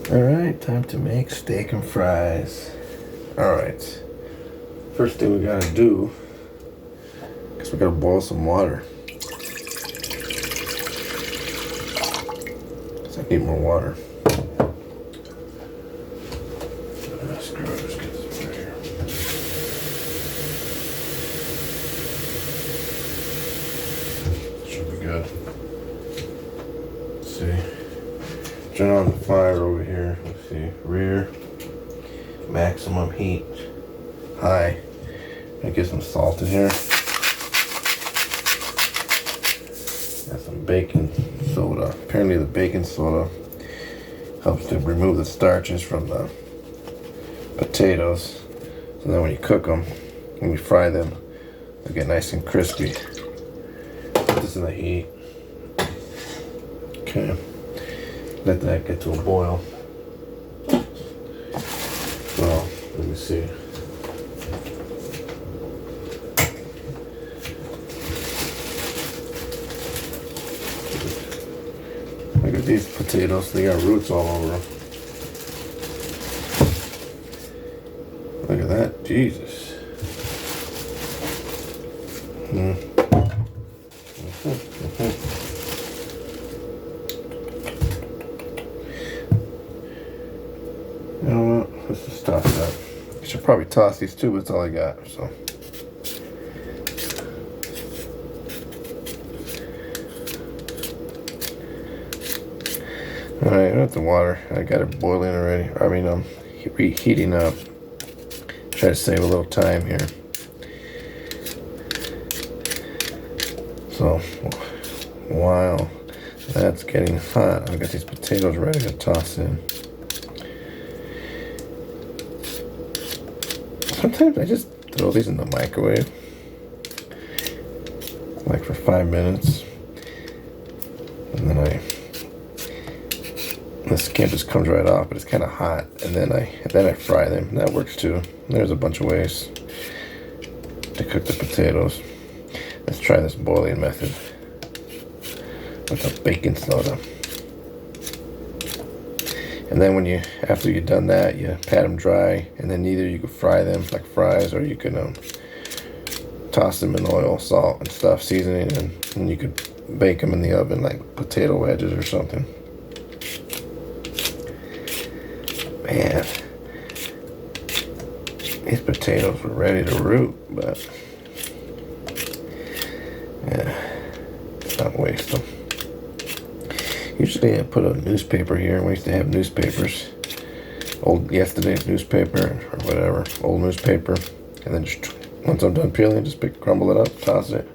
Alright, time to make steak and fries. Alright, first thing we gotta do is we gotta boil some water. So I need more water. Screw it, let's get this over here. Should be good. Let's see. Turn on the fire over here. Let's see. Rear. Maximum heat. High. Gonna get some salt in here. Got some baking soda. Apparently the baking soda helps to remove the starches from the potatoes. So then when you cook them, when you fry them, they'll get nice and crispy. Put this in the heat. Okay. Let that get to a boil. Well, let me see. Look at these potatoes, they got roots all over them. Look at that, Jesus. You know what? Let's just toss that. I should probably toss these too, but that's all I got, so. Alright, I got the water. I got it boiling already. I mean, reheating up. Try to save a little time here. So, while that's getting hot, I got these potatoes ready to toss in. Sometimes I just throw these in the microwave, like for 5 minutes, and then the skin just comes right off, but it's kind of hot, and then I fry them. And that works too. There's a bunch of ways to cook the potatoes. Let's try this boiling method with the baking soda. And then after you've done that, you pat them dry, and then either you can fry them like fries, or you can toss them in oil, salt, and stuff, seasoning, and you could bake them in the oven like potato wedges or something. Man, these potatoes were ready to root, but yeah, let's not waste them. Usually I put a newspaper here. We used to have newspapers. Yesterday's newspaper or whatever, old newspaper. And then just, once I'm done peeling, just crumble it up, toss it.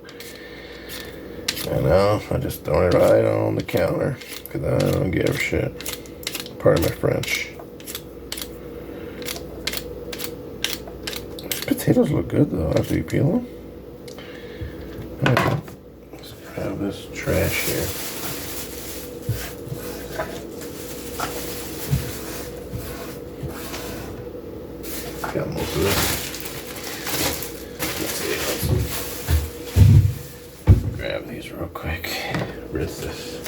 And now I just throw it right on the counter because I don't give a shit. Pardon my French. These potatoes look good though after you peel them. Alright, let's grab this trash here. Got most of it. Let's see. Grab these real quick. Rinse this.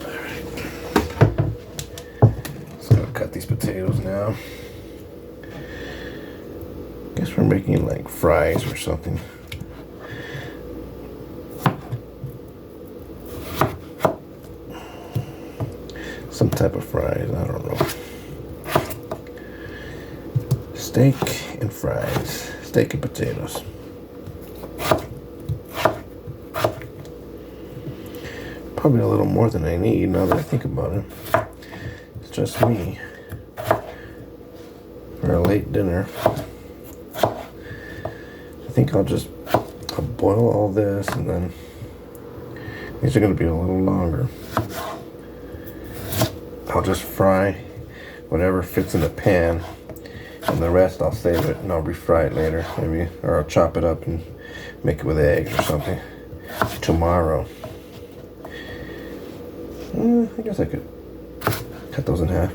Alright. Let's go cut these potatoes now. Guess we're making like fries or something. Some type of fries, I don't know. Steak and fries. Steak and potatoes. Probably a little more than I need now that I think about it. It's just me. For a late dinner. I think I'll boil all this, and then these are going to be a little longer. I'll just fry whatever fits in the pan, and the rest I'll save it and I'll refry it later, maybe, or I'll chop it up and make it with eggs or something tomorrow. I guess I could cut those in half.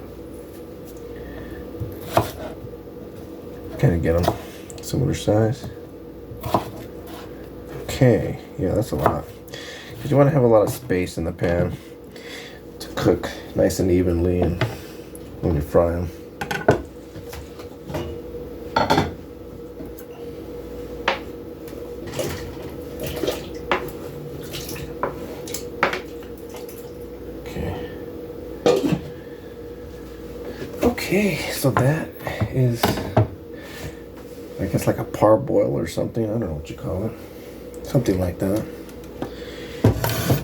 Kind of get them similar size. Okay, yeah, that's a lot. Because you want to have a lot of space in the pan to cook nice and evenly and when you fry them. Okay, so that is, I guess, like a parboil or something. I don't know what you call it. Something like that.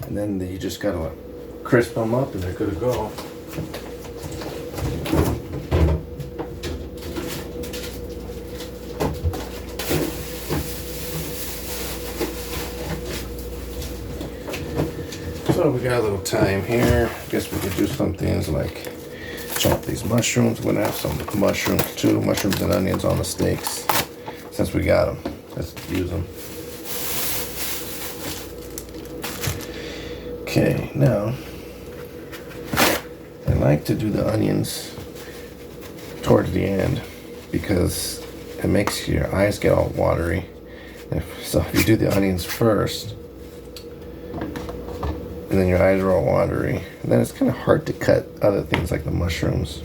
And then you just gotta crisp them up and they're good to go. So we got a little time here. I guess we could do some things like chop these mushrooms. We're gonna have some mushrooms too, mushrooms and onions on the steaks. Since we got them, let's use them. Okay, now I like to do the onions towards the end because it makes your eyes get all watery. So if you do the onions first, and then your eyes are all watery, and then it's kind of hard to cut other things like the mushrooms.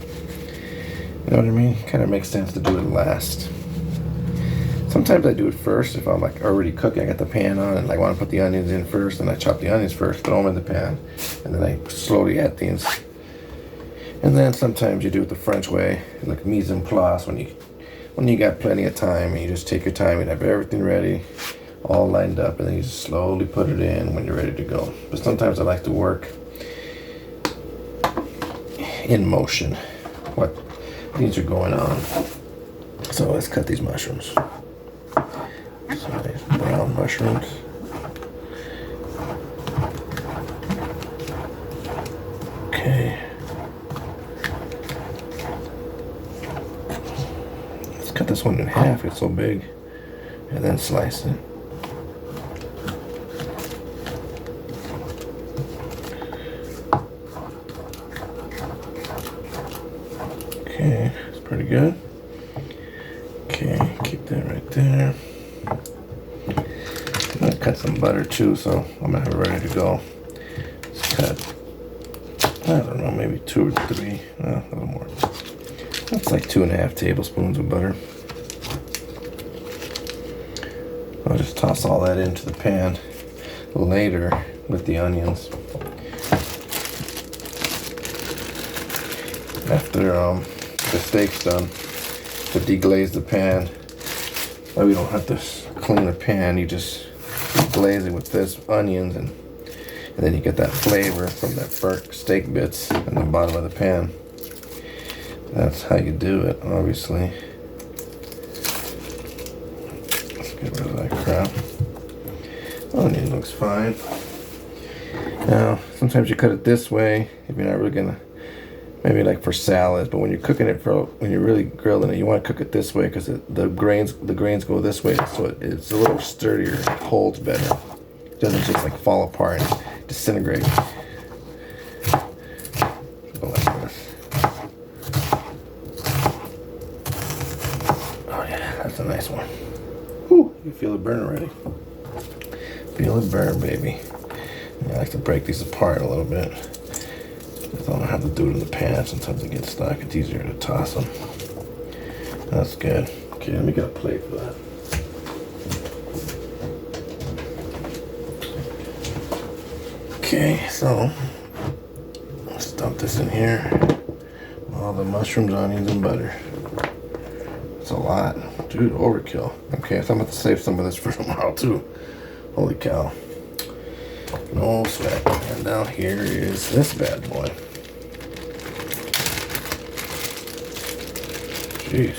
You know what I mean? Kind of makes sense to do it last. Sometimes I do it first if I'm like already cooking. I got the pan on and I want to put the onions in first, and I chop the onions first, throw them in the pan, and then I slowly add things. And then sometimes you do it the French way, like mise en place, when you got plenty of time and you just take your time and have everything ready, all lined up, and then you just slowly put it in when you're ready to go. But sometimes I like to work in motion, what things are going on. So let's cut these mushrooms. So nice brown mushrooms. Okay. Let's cut this one in half, it's so big, and then slice it. Okay, that's pretty good. Okay, keep that right there. I'm gonna cut some butter too, so I'm gonna have it ready to go. Let's cut, I don't know, maybe 2 or 3, a little more. That's like 2.5 tablespoons of butter. I'll just toss all that into the pan later with the onions. After the steak's done, to deglaze the pan, we don't have to clean the pan, you just glaze it with this onions, and then you get that flavor from that burnt steak bits in the bottom of the pan. That's how you do it, obviously. Let's get rid of that crap. Onion looks fine. Now, sometimes you cut it this way if you're not really gonna, maybe like for salads, but when you're cooking it when you're really grilling it, you want to cook it this way because the grains go this way, so it's a little sturdier, it holds better. It doesn't just like fall apart and disintegrate. Go like this. Oh yeah, that's a nice one. Whew, you feel it burn already. Feel it burn, baby. Yeah, I like to break these apart a little bit. I don't have to do it in the pan. Sometimes they get stuck. It's easier to toss them. That's good. Okay, let me get a plate for that. Okay, so let's dump this in here. All the mushrooms, onions, and butter. It's a lot. Dude, overkill. Okay, so I'm going to save some of this for tomorrow too. Holy cow. No sweat. And now here is this bad boy. Jeez.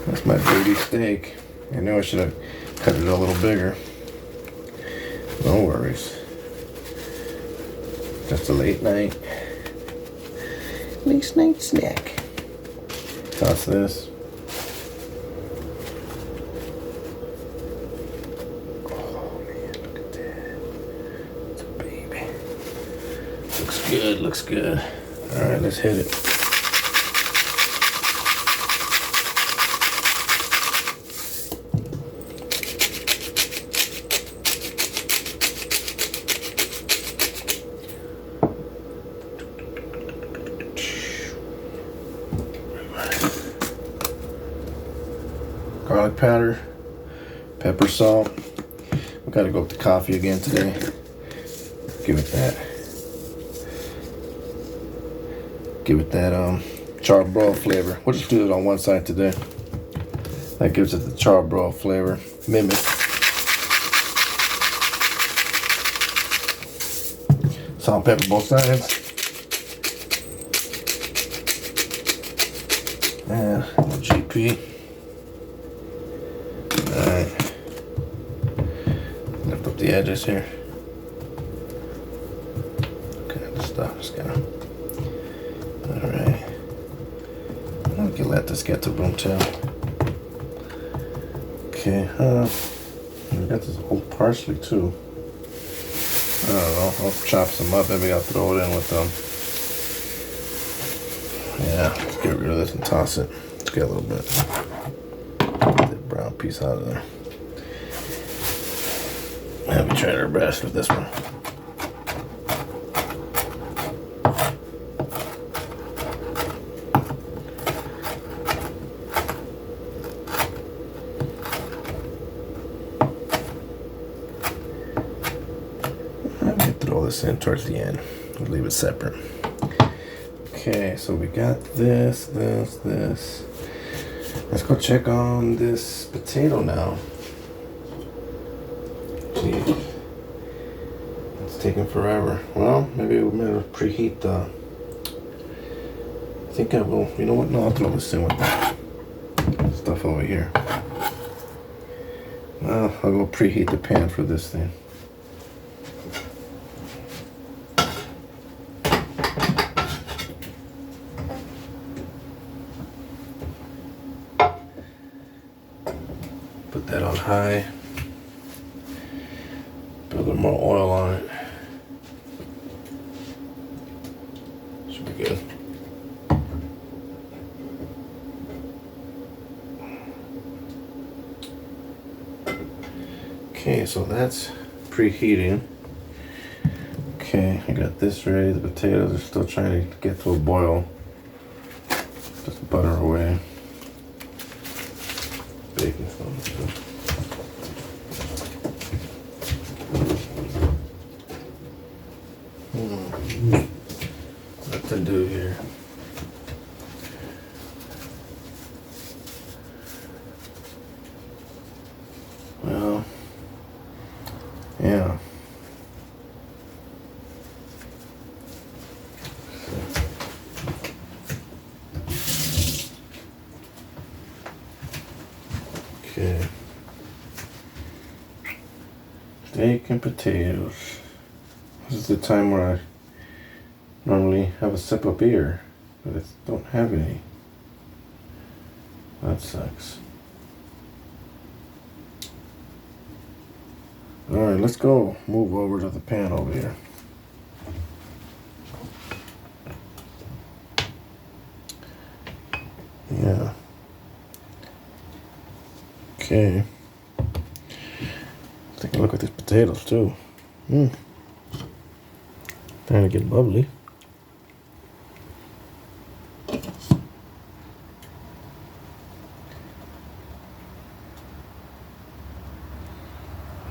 That's my dirty steak. I know I should have cut it a little bigger. No worries. Just a late night snack. Toss this. Oh man, look at that. It's a baby. Looks good, looks good. Alright, let's hit it. garlic powder, pepper, salt. We gotta go up to coffee again today. Give it that charbroiled flavor. We'll just do it on one side today. That gives it the charbroiled flavor. Mimic. Salt, pepper, both sides. And GP. Alright. Lift up the edges here. Okay, stop. Just gonna. Alright. We can let this get to room temp. Okay, we got this old parsley too. I don't know, I'll chop some up, maybe I'll throw it in with them. Yeah, let's get rid of this and toss it. Let's get a little bit. Get the brown piece out of there. And we tried our best with this one. This in towards the end. We'll leave it separate. Okay, so we got this. Let's go check on this potato now. Gee, it's taking forever. Well, maybe we're gonna preheat the. I think I will. You know what? No, I'll throw this in with that stuff over here. Well, I'll go preheat the pan for this thing. Put that on high. Put a little more oil on it. Should be good. Okay, so that's preheating. Okay, I got this ready. The potatoes are still trying to get to a boil. Just butter away. Baking soda. What to do here? Well, yeah. Okay. Steak and potatoes. This is the time where I normally have a sip of beer, but I don't have any. That sucks. Alright, let's go move over to the pan over here. Yeah. Okay. Take a look at these potatoes too. Trying to get bubbly.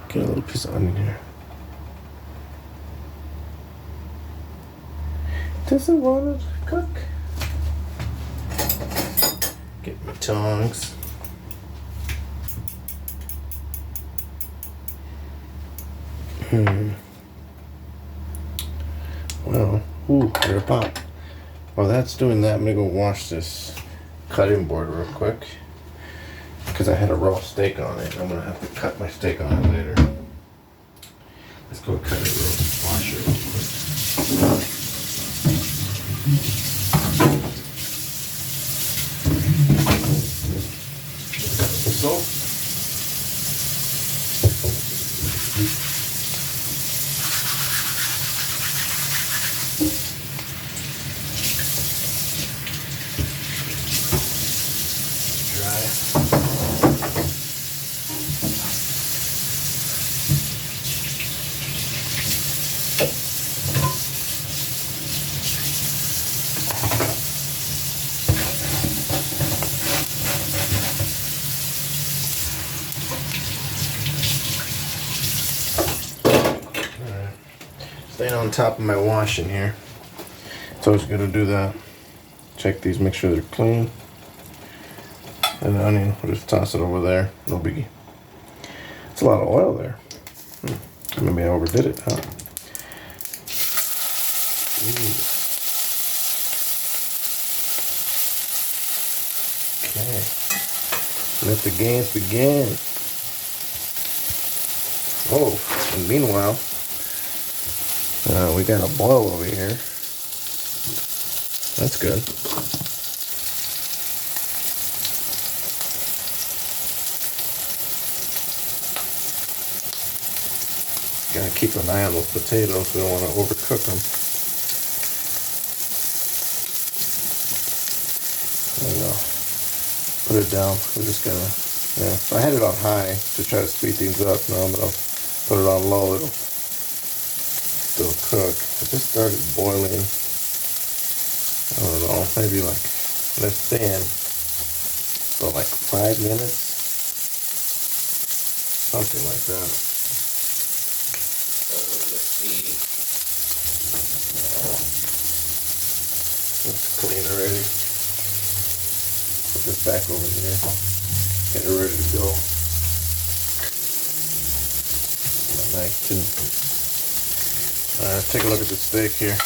Get a little piece of onion here. Does it want to cook? Get my tongs. Well, ooh, they're pop. While that's doing that, I'm gonna go wash this cutting board real quick because I had a raw steak on it. I'm gonna have to cut my steak on it later. Let's go cut it wash it real quick. Some salt. staying on top of my washing here. It's always good to do that. Check these, make sure they're clean. And the onion, we'll just toss it over there. No biggie. It's a lot of oil there. Maybe I overdid it, huh? Okay. Let the games begin. Oh, and meanwhile, we got a boil over here. That's good. Gotta keep an eye on those potatoes. We don't want to overcook them. There we go. Put it down. We're just gonna, yeah. So I had it on high to try to speed things up. Now I'm gonna put it on low. It'll still cook. It just started boiling. I don't know, maybe like less than, so like 5 minutes, something like that. Let's see. It's clean already. Put this back over here. Get it ready to go. Nice too. Take a look at the steak here.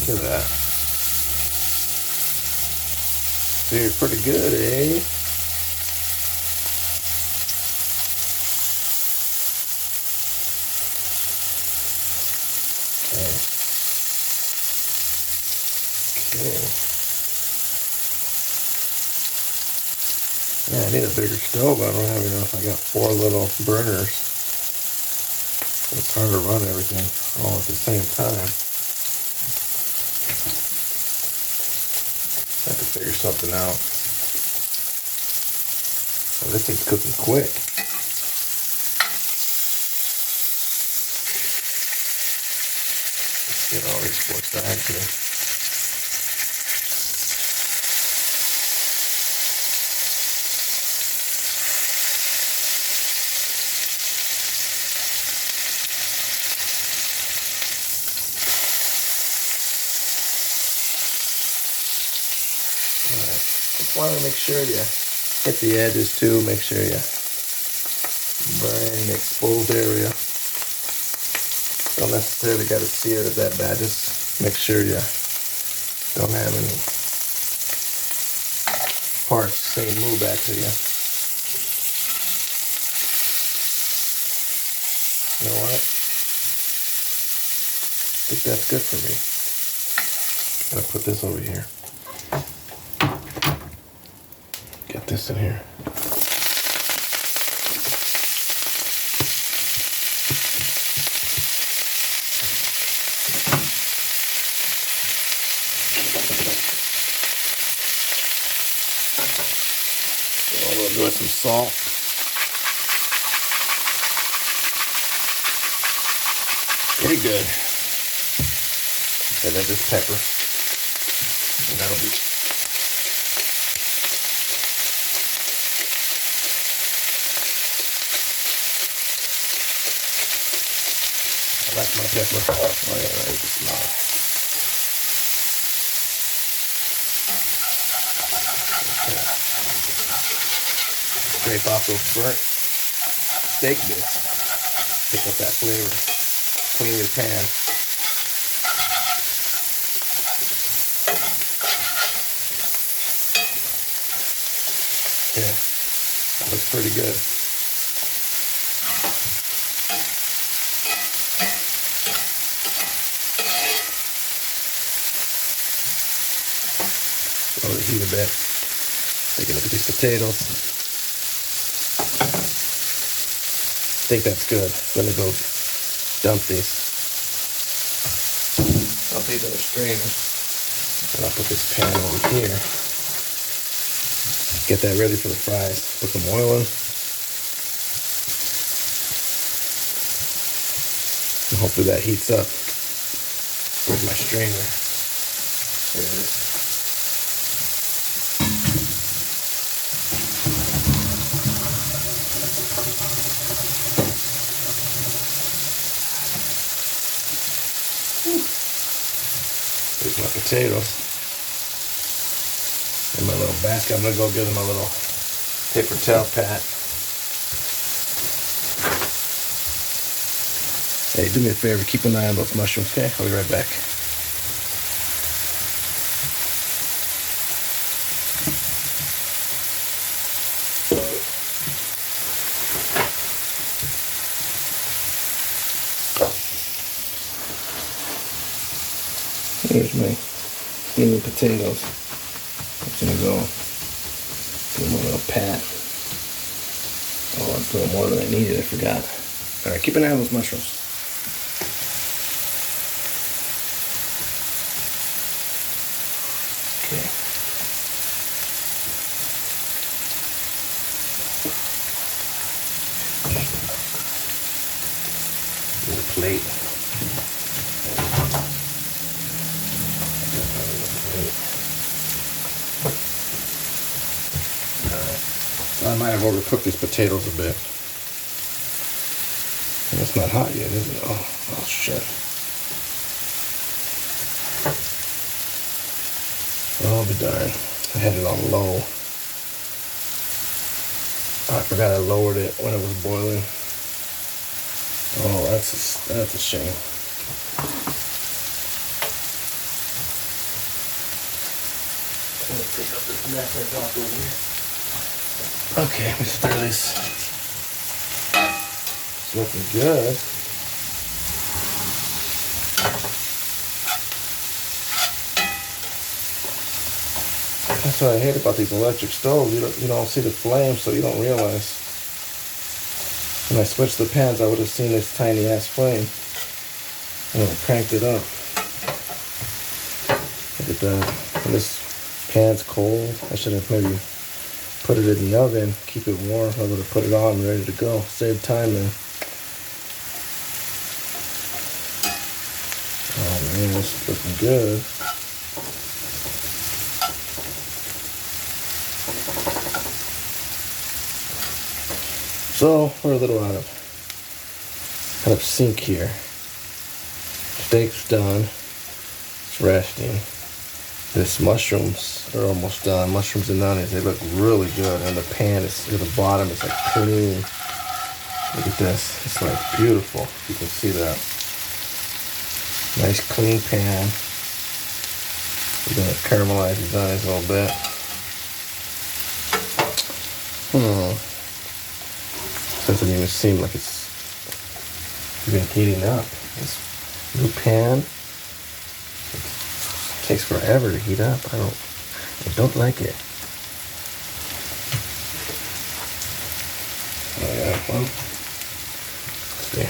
Look at that. Dude, pretty good, eh? Okay. Yeah, I need a bigger stove. I don't have enough. I got 4 little burners. It's hard to run everything all at the same time. I have to figure something out. Oh, this thing's cooking quick. Let's get all these 4 sides here. Alright, just want to make sure you hit the edges too, make sure you burn the exposed area. Don't necessarily got to sear it that bad, just make sure you don't have any parts saying move back to you. You know what? I think that's good for me. Gotta put this over here. Get this in here. So a little bit of some salt. Pretty good. And then just pepper. And that'll be. I like my pepper. Oh yeah, that is the smell. Okay. Scrape off those burnt steak bits. Pick up that flavor. Clean your pan. Yeah, that looks pretty good. Lower the heat a bit. Take a look at these potatoes. I think that's good. I'm gonna go dump these. Dump these in a strainer. And I'll put this pan over here. Get that ready for the fries. Put some oil in. And hopefully that heats up. Where's my strainer? There it is. potatoes in my little basket. I'm gonna go give them a little paper towel pat. Hey, do me a favor, keep an eye on those mushrooms, okay? I'll be right back. Here's my steaming potatoes. I'm gonna go give them a little pat. Oh, that's a little more than I needed, I forgot. Alright, keep an eye on those mushrooms. Okay. Little plate. I might have overcooked these potatoes a bit. And it's not hot yet, is it? Oh shit. I'll be darned. I had it on low. I forgot I lowered it when it was boiling. Oh, that's a shame. I'm gonna pick up this mess I dropped over here. Okay, let me stir this. It's looking good. That's what I hate about these electric stoves. You don't see the flame, so you don't realize. When I switched the pans, I would have seen this tiny ass flame. And I cranked it up. Look at that. And this pan's cold. I should have maybe put it in the oven, keep it warm. I would have put it on ready to go. Save time then. Oh man, this is looking good. So we're a little out of sync here. Steak's done. It's resting. This mushrooms are almost done. Mushrooms and onions, they look really good. And the pan is at the bottom, it's like clean. Look at this. It's like beautiful. You can see that. Nice clean pan. We're gonna caramelize these onions a little bit. Doesn't even seem like it's even heating up. This new pan takes forever to heat up. I don't like it. Oh yeah, well, let's see.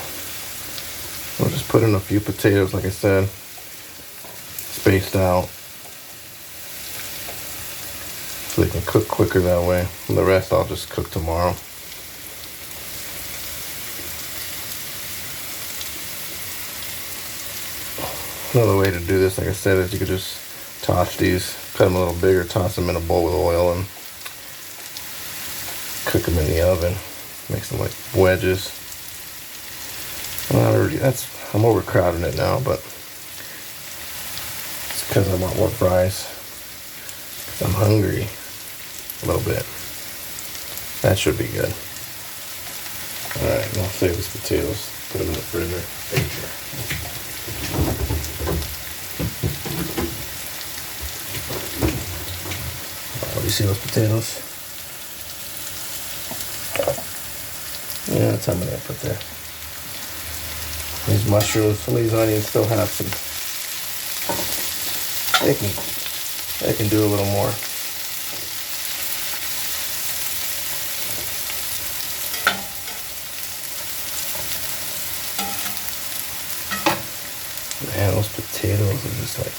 We'll just put in a few potatoes, like I said, spaced out, so they can cook quicker that way. And the rest I'll just cook tomorrow. Another way to do this, like I said, is you could just toss these, cut them a little bigger, toss them in a bowl with oil, and cook them in the oven. Make some like wedges. I'm overcrowding it now, but it's because I want more fries. Because I'm hungry a little bit. That should be good. Alright, I'll save these potatoes, put them in the freezer. You see those potatoes? Yeah, that's how many I put there. These mushrooms, some of these onions still have some. They can do a little more. Man, those potatoes are just like.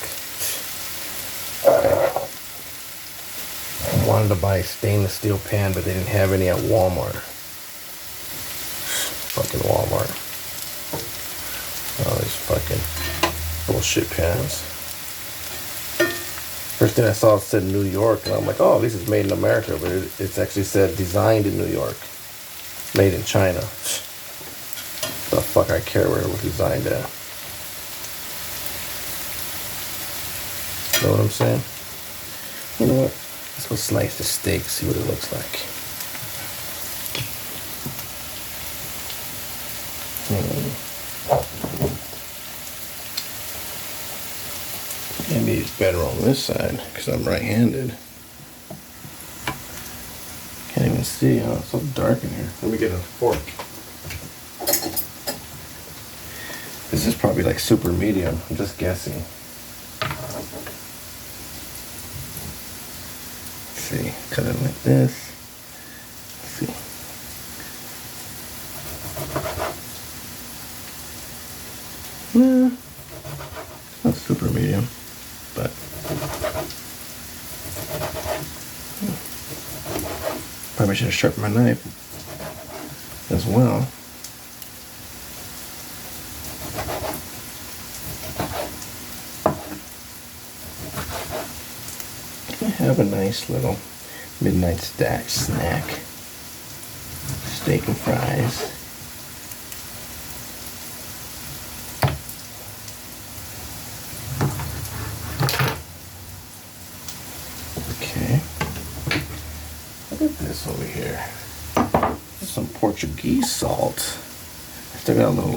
I wanted to buy a stainless steel pan, but they didn't have any at Walmart. Fucking Walmart. Oh, these fucking bullshit pans. First thing I saw, it said New York, and I'm like, oh, this is made in America, but it's actually said designed in New York. Made in China. The fuck I care where it was designed at. Know what I'm saying? You know what? Let's go slice the steak, see what it looks like. Maybe it's better on this side because I'm right-handed. Can't even see, huh? It's so dark in here. Let me get a fork. This is probably like super medium. I'm just guessing. Let's see, cut it like this. Let's see. Nah, not super medium, but probably should have sharpened my knife as well. Have a nice little midnight snack. Steak and fries. Okay. Look at this over here. This is some Portuguese salt. I still got a little